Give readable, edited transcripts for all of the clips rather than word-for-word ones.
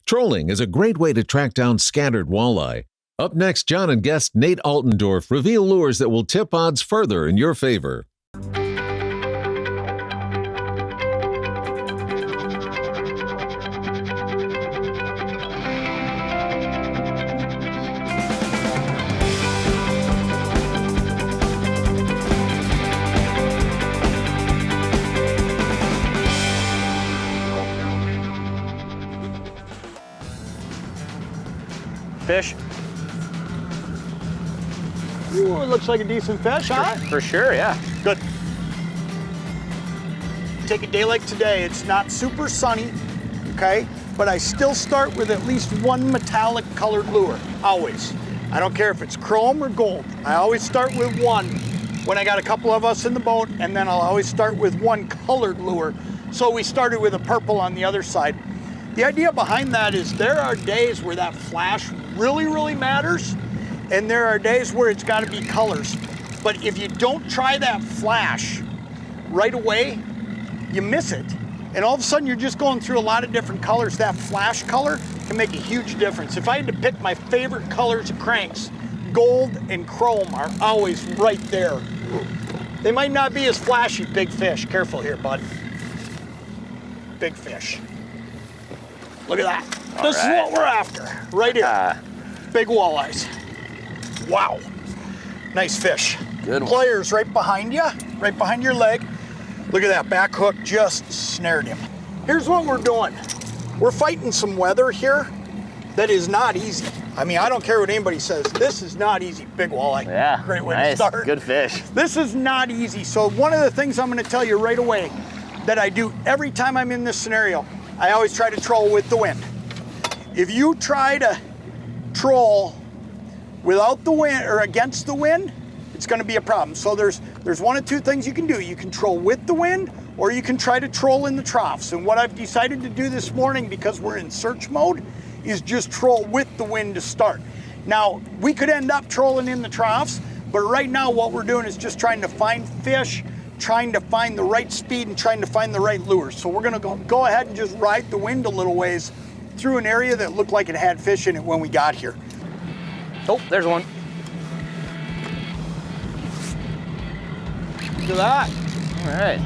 Trolling is a great way to track down scattered walleye. Up next, John and guest Nate Altendorf reveal lures that will tip odds further in your favor. Fish? Ooh, it looks like a decent fish, huh? For sure, yeah. Good. Take a day like today, it's not super sunny, okay? But I still start with at least one metallic colored lure, always. I don't care if it's chrome or gold. I always start with one when I got a couple of us in the boat, and then I'll always start with one colored lure. So we started with a purple on the other side. The idea behind that is there are days where that flash really, really matters, and there are days where it's got to be colors. But if you don't try that flash right away, you miss it. And all of a sudden you're just going through a lot of different colors. That flash color can make a huge difference. If I had to pick my favorite colors of cranks, gold and chrome are always right there. They might not be as flashy. Big fish. Careful here, bud. Big fish. Look at that. This is what we're after, right here. Big walleyes. Wow. Nice fish. Good one. Pliers right behind you, right behind your leg. Look at that, back hook just snared him. Here's what we're doing. We're fighting some weather here that is not easy. I mean, I don't care what anybody says. This is not easy. Big walleye. Yeah, great way nice. to start. Good fish. This is not easy. So one of the things I'm gonna tell you right away that I do every time I'm in this scenario, I always try to troll with the wind. If you try to troll without the wind or against the wind, it's gonna be a problem. So there's one of two things you can do. You can troll with the wind, or you can try to troll in the troughs. And what I've decided to do this morning, because we're in search mode, is just troll with the wind to start. Now, we could end up trolling in the troughs, but right now what we're doing is just trying to find fish, trying to find the right speed, and trying to find the right lures. So we're gonna go ahead and just ride the wind a little ways through an area that looked like it had fish in it when we got here. Oh, there's one. Look at that. All right.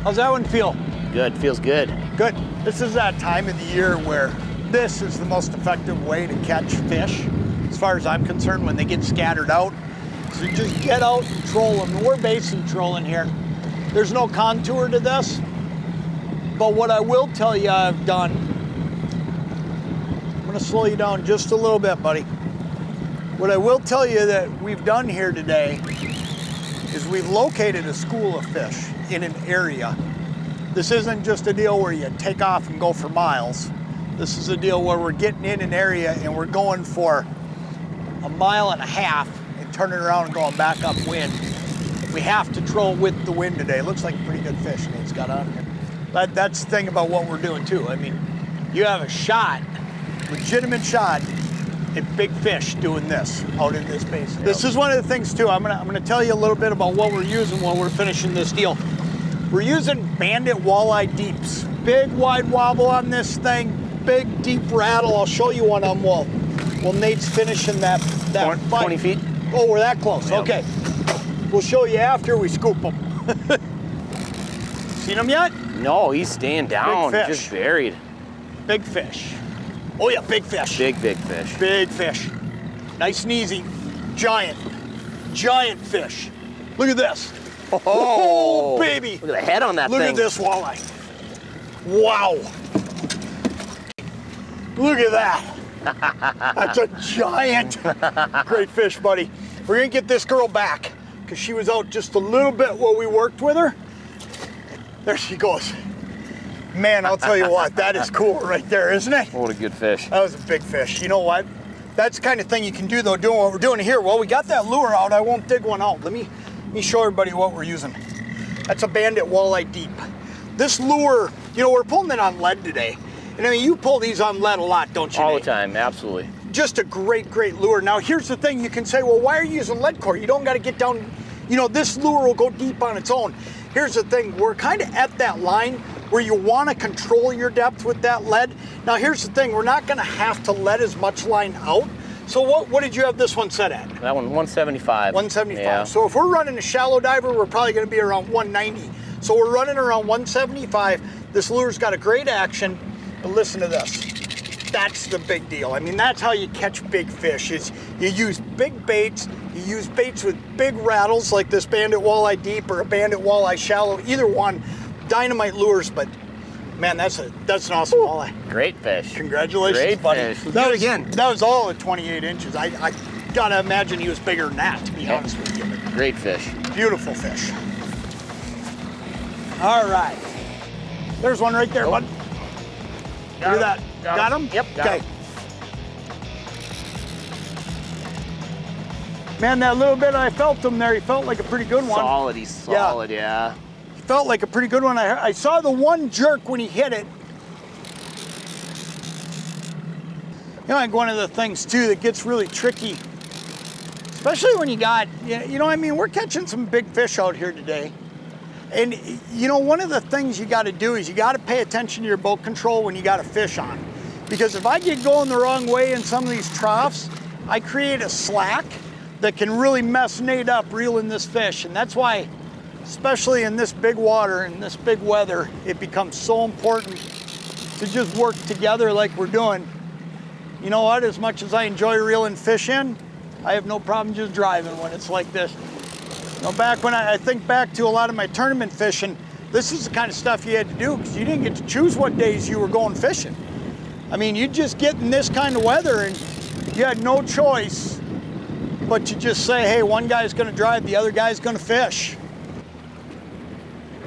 How's that one feel? Good, feels good. Good. This is that time of the year where this is the most effective way to catch fish, as far as I'm concerned, when they get scattered out. So just get out and troll them. We're basin trolling here. There's no contour to this, but what I will tell you I've done, I'm gonna slow you down just a little bit, buddy. What I will tell you that we've done here today is we've located a school of fish in an area. This isn't just a deal where you take off and go for miles. This is a deal where we're getting in an area and we're going for 1.5 miles and turning around and going back upwind. We have to troll with the wind today. Looks like a pretty good fish Nate's got on here. That's the thing about what we're doing too. I mean, you have a shot, legitimate shot, at big fish doing this out in this basin. Yep. This is one of the things too. I'm gonna tell you a little bit about what we're using while we're finishing this deal. We're using Bandit walleye deeps. Big wide wobble on this thing, big deep rattle. I'll show you one of them while Nate's finishing that 20 feet. Oh, we're that close. Yep. Okay. We'll show you after we scoop them. Seen them yet? No, he's staying down. Big fish. Just buried. Big fish. Oh yeah, big fish. Big fish. Big fish. Nice and easy. Giant fish. Look at this. Oh, baby. Look at the head on that thing. Look at this walleye. Wow. Look at that. That's a giant. Great fish, buddy. We're gonna get this girl back because she was out just a little bit while we worked with her. There she goes. Man, I'll tell you what, that is cool right there, isn't it? What a good fish. That was a big fish. You know what? That's the kind of thing you can do though, doing what we're doing here. Well, we got that lure out. I won't dig one out. Let me show everybody what we're using. That's a Bandit walleye deep. This lure, you know, we're pulling it on lead today. And I mean, you pull these on lead a lot, don't you, All Nate? the time, absolutely. Just a great lure. Now, here's the thing. You can say, well, why are you using lead core? You don't got to get down, you know, this lure will go deep on its own. Here's the thing. We're kind of at that line where you want to control your depth with that lead. Now here's the thing, we're not going to have to let as much line out. So what did you have this one set at? That one, 175. 175. Yeah. So if we're running a shallow diver, we're probably going to be around 190. So we're running around 175. This lure's got a great action, but listen to this. That's the big deal. I mean, that's how you catch big fish, is you use big baits, you use baits with big rattles like this Bandit Walleye Deep or a Bandit Walleye Shallow, either one, dynamite lures, but man, that's an awesome walleye. Great fish. Congratulations, Great buddy. fish. That was, again. That was all at 28 inches. I gotta imagine he was bigger than that, to be honest with you. Great fish. Beautiful fish. All right. There's one right there, bud. Look at that. Got him? Yep, got okay. him. Man, that little bit I felt him there, he felt like a pretty good one. Solid, he's solid, yeah. He felt like a pretty good one. I saw the one jerk when he hit it. You know, like one of the things too that gets really tricky, especially when you got, you know, I mean, we're catching some big fish out here today. And you know, one of the things you got to do is you got to pay attention to your boat control when you got a fish on. Because if I get going the wrong way in some of these troughs, I create a slack that can really mess Nate up reeling this fish. And that's why, especially in this big water and this big weather, it becomes so important to just work together like we're doing. You know what, as much as I enjoy reeling fish in, I have no problem just driving when it's like this. You know, back when I think back to a lot of my tournament fishing, this is the kind of stuff you had to do because you didn't get to choose what days you were going fishing. I mean, you just get in this kind of weather and you had no choice but to just say, hey, one guy's gonna drive, the other guy's gonna fish.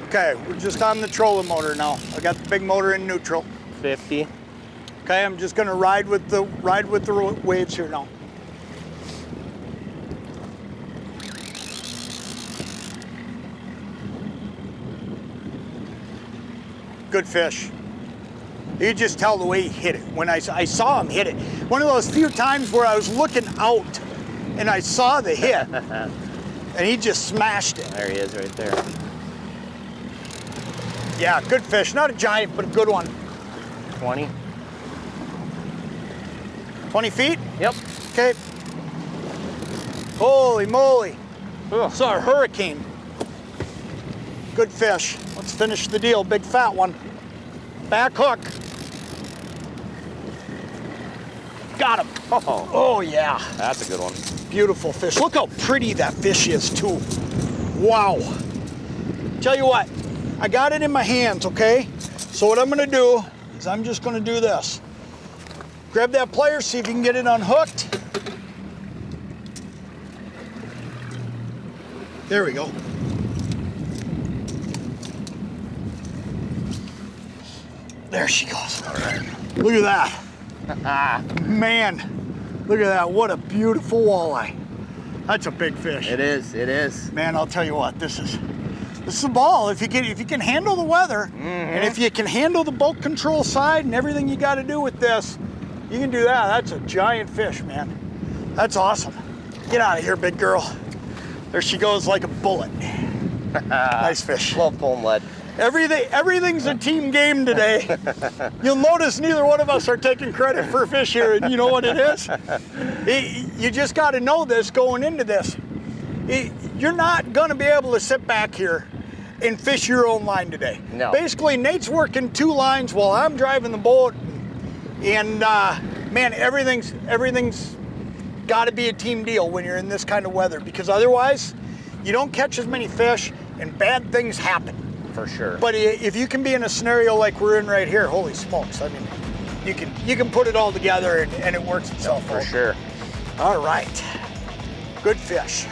Okay, we're just on the trolling motor now. I got the big motor in neutral. 50. Okay, I'm just gonna ride with the waves here now. Good fish. You just tell the way he hit it. When I saw him hit it, one of those few times where I was looking out and I saw the hit, and he just smashed it. There he is right there. Yeah, good fish. Not a giant, but a good one. 20. 20 feet? Yep. Okay. Holy moly. Ugh. Saw a hurricane. Good fish. Let's finish the deal. Big fat one. Back hook. Got him. Oh yeah. That's a good one. Beautiful fish. Look how pretty that fish is too. Wow. Tell you what, I got it in my hands, okay? So what I'm gonna do is I'm just gonna do this. Grab that pliers, see if you can get it unhooked. There we go. There she goes. All right. Look at that. Man, look at that. What a beautiful walleye. That's a big fish. It is, it is. Man, I'll tell you what, this is a ball. If you can handle the weather, and if you can handle the boat control side and everything you got to do with this, you can do that. That's a giant fish, man. That's awesome. Get out of here, big girl. There she goes like a bullet. Nice fish. Love pulling lead. Everything's a team game today. You'll notice neither one of us are taking credit for a fish here, and you know what it is? You just got to know this going into this. You're not going to be able to sit back here and fish your own line today. No. Basically, Nate's working two lines while I'm driving the boat, and man, everything's got to be a team deal when you're in this kind of weather, because otherwise, you don't catch as many fish, and bad things happen. For sure. But if you can be in a scenario like we're in right here, holy smokes! I mean, you can put it all together and it works itself For out. sure. All right, good fish.